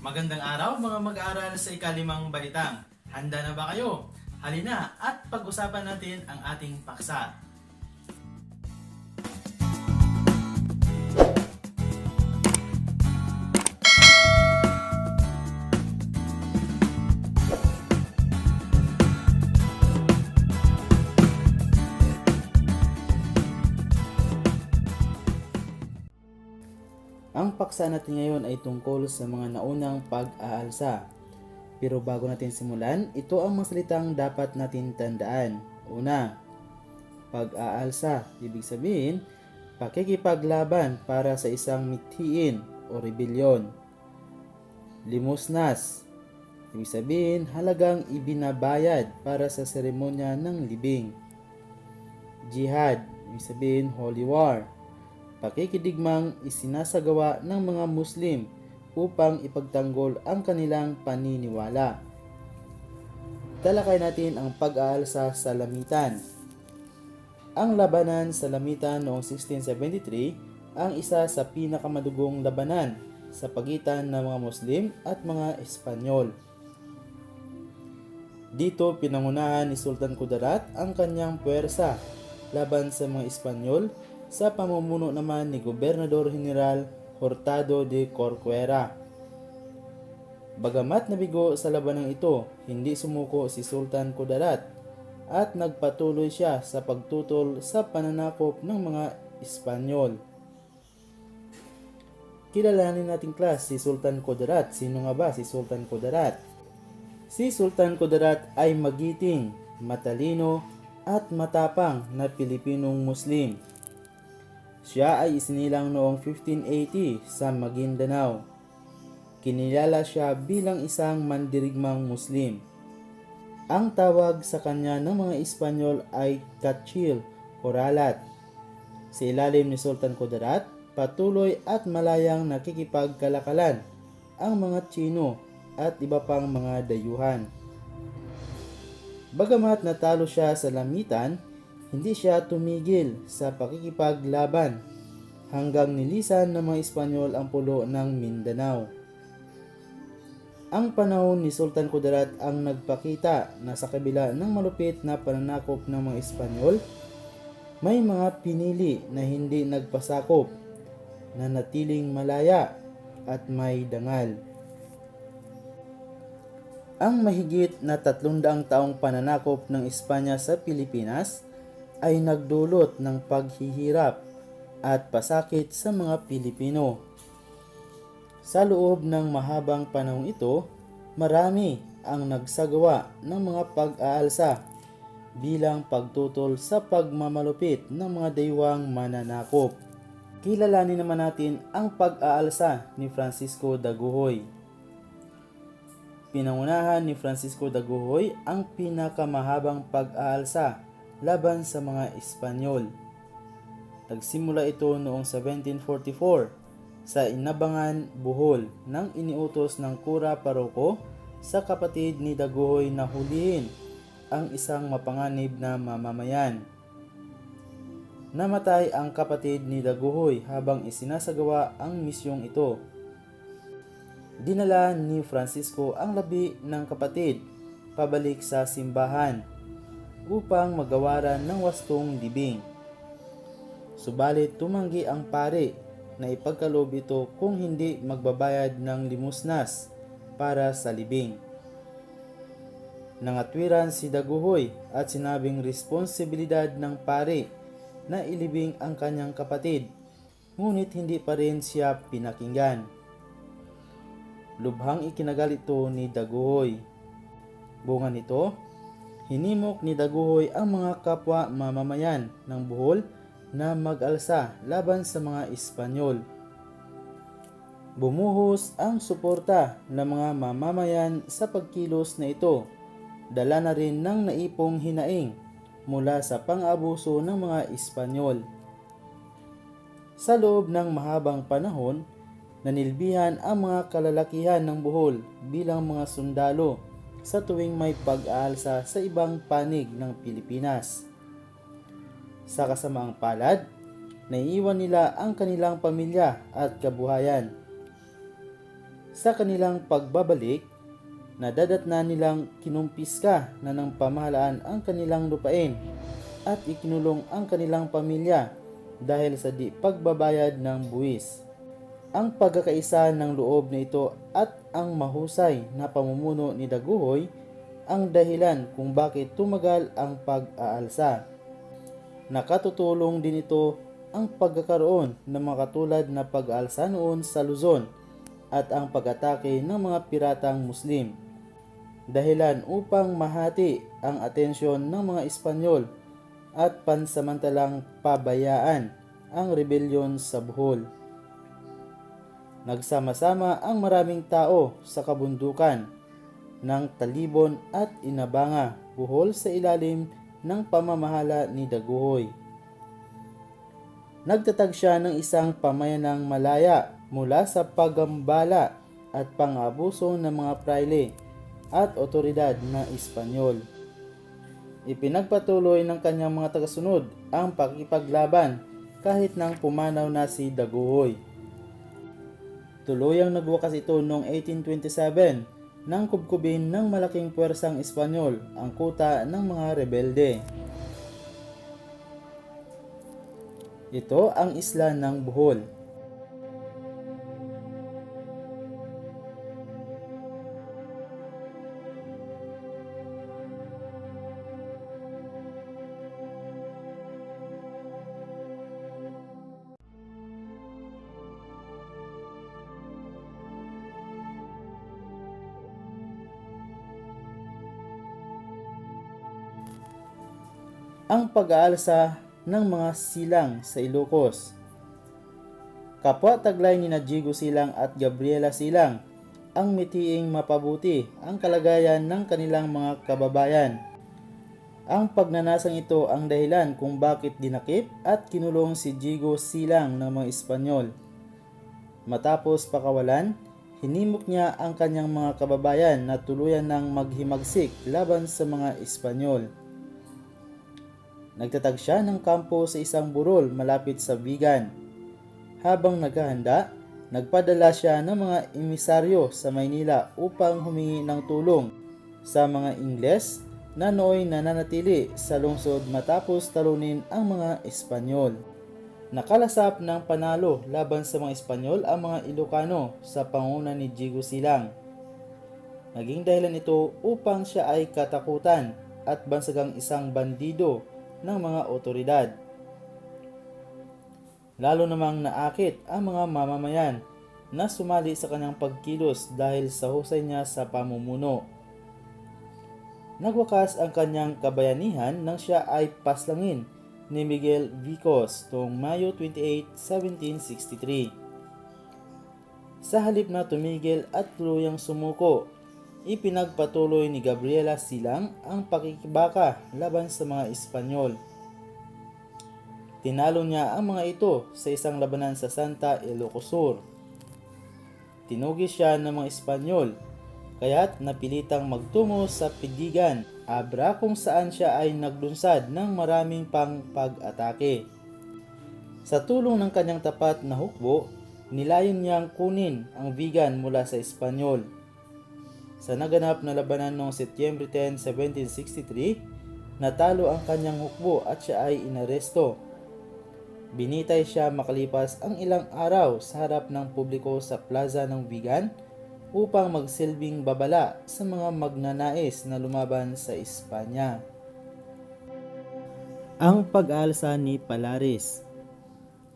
Magandang araw mga mag-aaral sa ikalimang baitang. Handa na ba kayo? Halina at pag-usapan natin ang ating paksa. Ang paksa natin ngayon ay tungkol sa mga naunang pag-aalsa. Pero bago natin simulan, ito ang mga salitang dapat natin tandaan. Una, pag-aalsa. Ibig sabihin, pakikipaglaban para sa isang mithiin o rebelyon. Limosnas. Ibig sabihin, halagang ibinabayad para sa seremonya ng libing. Jihad. Ibig sabihin, holy war. Pakikidigmang isinasagawa ng mga Muslim upang ipagtanggol ang kanilang paniniwala. Talakay natin ang pag-aalsa sa Lamitan. Ang labanan sa Lamitan noong 1673 ang isa sa pinakamadugong labanan sa pagitan ng mga Muslim at mga Espanyol. Dito pinangunahan ni Sultan Kudarat ang kanyang puwersa laban sa mga Espanyol sa pamumuno naman ni Gobernador General Hurtado de Corcuera. Bagamat nabigo sa labanang ito, hindi sumuko si Sultan Kudarat at nagpatuloy siya sa pagtutol sa pananakop ng mga Espanyol. Kilalanin natin class si Sultan Kudarat. Sino nga ba si Sultan Kudarat? Si Sultan Kudarat ay magiting, matalino at matapang na Pilipinong Muslim. Siya ay isinilang noong 1580 sa Maguindanao. Kinilala siya bilang isang mandirigmang Muslim. Ang tawag sa kanya ng mga Espanyol ay Kachil o Ralat. Sa ilalim ni Sultan Kudarat, patuloy at malayang nakikipagkalakalan ang mga Tsino at iba pang mga dayuhan. Bagamat natalo siya sa Lamitan, hindi siya tumigil sa pakikipaglaban hanggang nilisan ng mga Espanyol ang pulo ng Mindanao. Ang panahon ni Sultan Kudarat ang nagpakita na sa kabila ng malupit na pananakop ng mga Espanyol, may mga pinili na hindi nagpasakop, na natiling malaya at may dangal. Ang mahigit na 300 taong pananakop ng Espanya sa Pilipinas ay nagdulot ng paghihirap at pasakit sa mga Pilipino. Sa loob ng mahabang panahong ito, marami ang nagsagawa ng mga pag-aalsa bilang pagtutol sa pagmamalupit ng mga daywang mananakop. Kilalanin naman natin ang pag-aalsa ni Francisco Daguhoy. Pinangunahan ni Francisco Daguhoy ang pinakamahabang pag-aalsa laban sa mga Espanyol. Nagsimula ito noong 1744 sa Inabangan, Bohol nang iniutos ng Kura Paroko sa kapatid ni Daguhoy na hulihin ang isang mapanganib na mamamayan. Namatay ang kapatid ni Daguhoy habang isinasagawa ang misyong ito. Dinala ni Francisco ang labi ng kapatid pabalik sa simbahan upang magawaran ng wastong libing. Subalit tumanggi ang pari na ipagkaloob ito kung hindi magbabayad ng limosnas para sa libing. Nangatwiran si Daguhoy at sinabing responsibilidad ng pari na ilibing ang kanyang kapatid, ngunit hindi pa rin siya pinakinggan. Lubhang ikinagal ito ni Daguhoy. Bunga nito, hinimok ni Daguhoy ang mga kapwa mamamayan ng Bohol na mag-alsa laban sa mga Espanyol. Bumuhos ang suporta ng mga mamamayan sa pagkilos na ito, dala na rin ng naipong hinaing mula sa pang-abuso ng mga Espanyol. Sa loob ng mahabang panahon, nanilbihan ang mga kalalakihan ng Bohol bilang mga sundalo sa tuwing may pag-aalsa sa ibang panig ng Pilipinas. Sa kasamaang palad, naiiwan nila ang kanilang pamilya at kabuhayan. Sa kanilang pagbabalik, nadadatnan nilang kinumpiska na ng pamahalaan ang kanilang lupain at ikinulong ang kanilang pamilya dahil sa di pagbabayad ng buwis. Ang pagkakaisa ng loob na ito at ang mahusay na pamumuno ni Daguhoy ang dahilan kung bakit tumagal ang pag-aalsa. Nakatutulong din ito ang pagkakaroon ng mga katulad na pag-aalsa noon sa Luzon at ang pag-atake ng mga piratang Muslim. Dahilan upang mahati ang atensyon ng mga Espanyol at pansamantalang pabayaan ang rebelyon sa Bohol. Nagsama-sama ang maraming tao sa kabundukan ng Talibon at Inabanga, Bohol sa ilalim ng pamamahala ni Daguhoy. Nagtatag siya ng isang pamayanang malaya mula sa paggambala at pang-abuso ng mga prayle at otoridad na Espanyol. Ipinagpatuloy ng kanyang mga tagasunod ang pakikipaglaban kahit nang pumanaw na si Daguhoy. Tuluyang nagwakas ito noong 1827 nang kubkubin ng malaking puwersang Espanyol ang kuta ng mga rebelde. Ito ang isla ng Bohol. Ang pag-aalsa ng mga silang sa Ilocos. Kapwa taglay ni Diego Silang at Gabriela Silang ang mitiing mapabuti ang kalagayan ng kanilang mga kababayan. Ang pagnanasang ito ang dahilan kung bakit dinakip at kinulong si Diego Silang ng mga Espanyol. Matapos pakawalan, hinimok niya ang kanyang mga kababayan na tuluyan ng maghimagsik laban sa mga Espanyol. Nagtatag siya ng kampo sa isang burol malapit sa Vigan. Habang naghahanda, nagpadala siya ng mga emisaryo sa Maynila upang humingi ng tulong sa mga Ingles na nooy nananatili sa lungsod matapos talunin ang mga Espanyol. Nakalasap ng panalo laban sa mga Espanyol ang mga Ilocano sa pangunguna ni Diego Silang. Naging dahilan ito upang siya ay katakutan at bansagang isang bandido ng mga otoridad. Lalo namang naakit ang mga mamamayan na sumali sa kanyang pagkilos dahil sa husay niya sa pamumuno. Nagwakas ang kanyang kabayanihan nang siya ay paslangin ni Miguel Vicos noong Mayo 28, 1763. Sa halip na tumigil at tuluyang sumuko, ipinagpatuloy ni Gabriela Silang ang pakikibaka laban sa mga Espanyol. Tinalo niya ang mga ito sa isang labanan sa Santa Ilocos Sur. Tinugis siya ng mga Espanyol, kaya't napilitang magtungo sa Pidigan, Abra, kung saan siya ay naglunsad ng maraming pang pag-atake. Sa tulong ng kanyang tapat na hukbo, nilayon niyang kunin ang Vigan mula sa Espanyol. Sa naganap na labanan noong Setyembre 10, 1763, natalo ang kanyang hukbo at siya ay inaresto. Binitay siya makalipas ang ilang araw sa harap ng publiko sa plaza ng Vigan upang magsilbing babala sa mga magnanais na lumaban sa Espanya. Ang pag-aalsa ni Palares.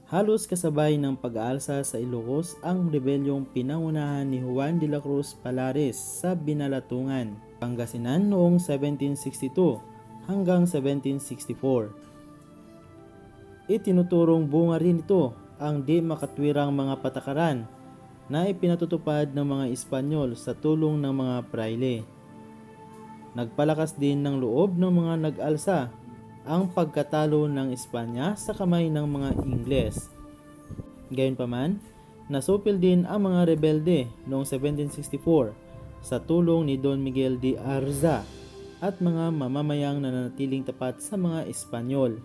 Halos kasabay ng pag-aalsa sa Ilocos ang rebelyong pinangunahan ni Juan de la Cruz Palares sa Binalatungan, Pangasinan noong 1762 hanggang 1764. Itinuturong bunga rin ito ang di makatwirang mga patakaran na ipinatutupad ng mga Espanyol sa tulong ng mga prayle. Nagpalakas din ng loob ng mga nag-alsa ang pagkatalo ng Espanya sa kamay ng mga Ingles. Gayunpaman, nasupil din ang mga rebelde noong 1764 sa tulong ni Don Miguel de Arza at mga mamamayang nananatiling tapat sa mga Espanyol.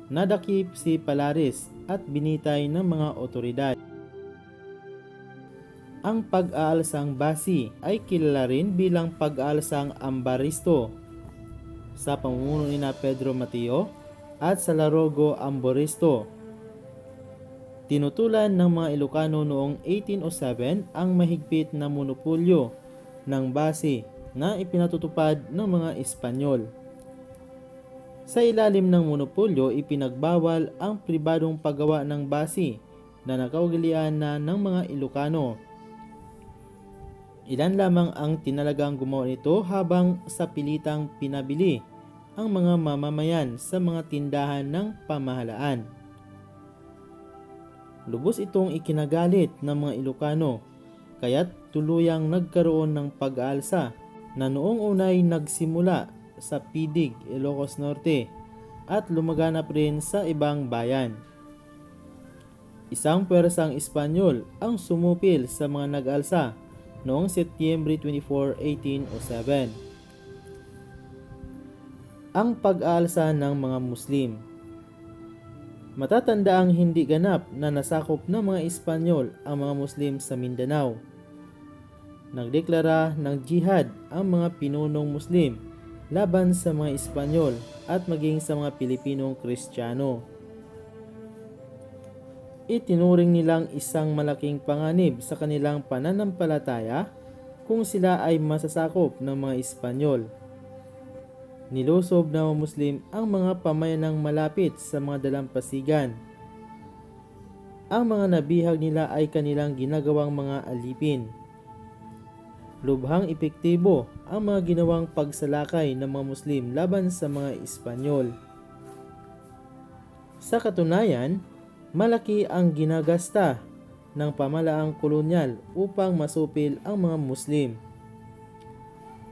Nadakip si Palares at binitay ng mga otoridad. Ang pag-aalsang basi ay kilala rin bilang pag-aalsang Ambaristo sa pamumuno ni Pedro Mateo at Salazar Ambaristo. Tinutulan ng mga Ilocano noong 1807 ang mahigpit na monopolyo ng basi na ipinatutupad ng mga Espanyol. Sa ilalim ng monopolyo, ipinagbawal ang pribadong paggawa ng basi na nakaugalian na ng mga Ilocano. Ilan lamang ang tinalagang gumawa nito habang sa pilitang pinabili ang mga mamamayan sa mga tindahan ng pamahalaan. Lubos itong ikinagalit ng mga Ilocano, kaya't tuluyang nagkaroon ng pag-aalsa na noong unay nagsimula sa Pidig, Ilocos Norte at lumaganap rin sa ibang bayan. Isang pwersang Espanyol ang sumupil sa mga nag-alsa noong Setyembre 24, 1807. Ang pag-aalsa ng mga Muslim. Matatandaang hindi ganap na nasakop ng mga Espanyol ang mga Muslim sa Mindanao. Nagdeklara ng jihad ang mga pinunong Muslim laban sa mga Espanyol at maging sa mga Pilipinong Kristiyano. Itinuring nilang isang malaking panganib sa kanilang pananampalataya kung sila ay masasakop ng mga Espanyol. Nilusob ng mga Muslim ang mga pamayanang malapit sa mga dalampasigan. Ang mga nabihag nila ay kanilang ginagawang mga alipin. Lubhang epektibo ang mga ginawang pagsalakay ng mga Muslim laban sa mga Espanyol. Sa katunayan, malaki ang ginagasta ng pamahalaang kolonyal upang masupil ang mga Muslim.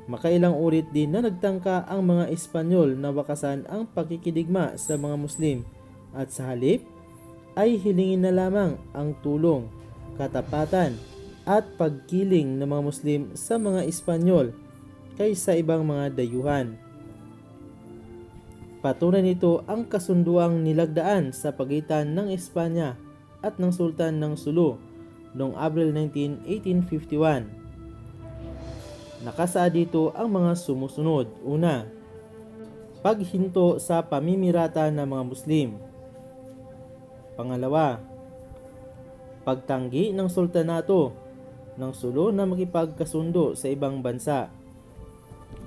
Makailang ulit din na nagtangka ang mga Espanyol na wakasan ang pakikidigma sa mga Muslim at sa halip ay hilingin na lamang ang tulong, katapatan at pagkiling ng mga Muslim sa mga Espanyol kaysa ibang mga dayuhan. Patunay nito ang kasunduang nilagdaan sa pagitan ng Espanya at ng Sultan ng Sulu noong Abril 19, 1851. Nakasaad dito ang mga sumusunod. Una, paghinto sa pamimirata ng mga Muslim. Pangalawa, pagtanggi ng sultanato ng Sulu na makipagkasundo sa ibang bansa.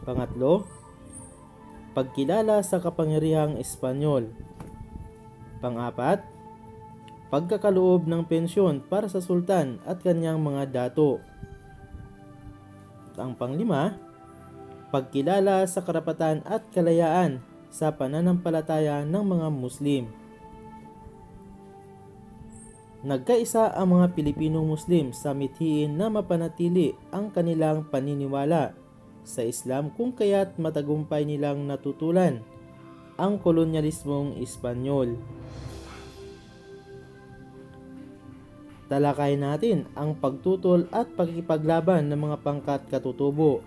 Pangatlo, pagkilala sa kapangyarihang Espanyol. Pang-apat, pagkakaloob ng pensyon para sa sultan at kanyang mga dato. At ang panglima, pagkilala sa karapatan at kalayaan sa pananampalataya ng mga Muslim. Nagkaisa ang mga Pilipinong Muslim sa mithiin na mapanatili ang kanilang paniniwala sa Islam kung kaya't matagumpay nilang natutulan ang kolonyalismong Espanyol. Talakayin natin ang pagtutol at pagkikipaglaban ng mga pangkat katutubo.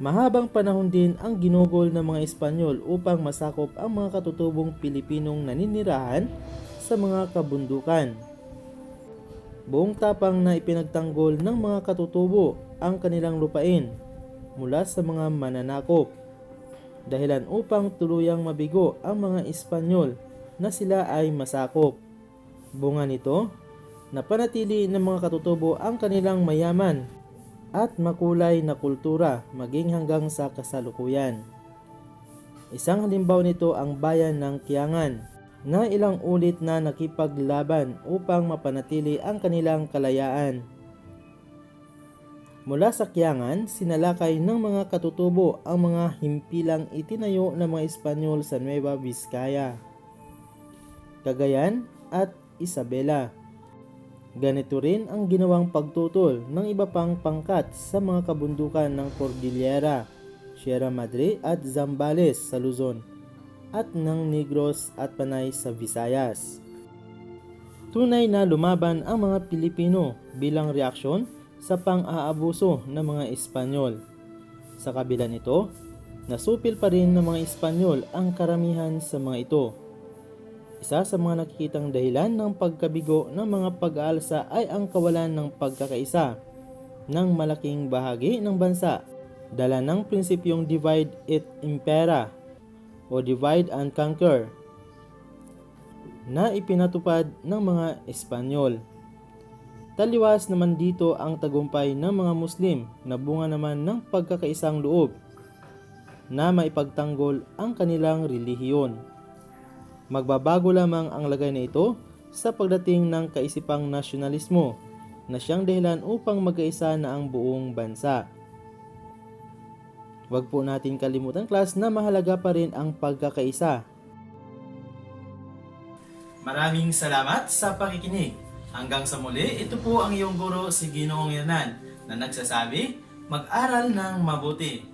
Mahabang panahon din ang ginugol ng mga Espanyol upang masakop ang mga katutubong Pilipinong naninirahan sa mga kabundukan. Buong tapang na ipinagtanggol ng mga katutubo ang kanilang lupain mula sa mga mananakop, dahilan upang tuluyang mabigo ang mga Espanyol na sila ay masakop. Bunga nito, napanatili ng mga katutubo ang kanilang mayaman at makulay na kultura maging hanggang sa kasalukuyan. Isang halimbawa nito ang bayan ng Kiangan na ilang ulit na nakipaglaban upang mapanatili ang kanilang kalayaan. Mula sa Kiangan, sinalakay ng mga katutubo ang mga himpilang itinayo ng mga Espanyol sa Nueva Vizcaya, Cagayan at Isabela. Ganito rin ang ginawang pagtutol ng iba pang pangkat sa mga kabundukan ng Cordillera, Sierra Madre at Zambales sa Luzon, at ng Negros at Panay sa Visayas. Tunay na lumaban ang mga Pilipino bilang reaksyon sa pang-aabuso ng mga Espanyol. Sa kabila nito, nasupil pa rin ng mga Espanyol ang karamihan sa mga ito. Isa sa mga nakikitang dahilan ng pagkabigo ng mga pag-aalsa ay ang kawalan ng pagkakaisa ng malaking bahagi ng bansa, dala ng prinsipyong divide et impera o divide and conquer na ipinatupad ng mga Espanyol. Taliwas naman dito ang tagumpay ng mga Muslim na bunga naman ng pagkakaisang loob na maipagtanggol ang kanilang relihiyon. Magbabago lamang ang lagay na ito sa pagdating ng kaisipang nasyonalismo na siyang dahilan upang magkaisa na ang buong bansa. Huwag po natin kalimutan, class, na mahalaga pa rin ang pagkakaisa. Maraming salamat sa pakikinig. Hanggang sa muli, ito po ang iyong guro si Ginoong Hernan na nagsasabi, mag-aral ng mabuti.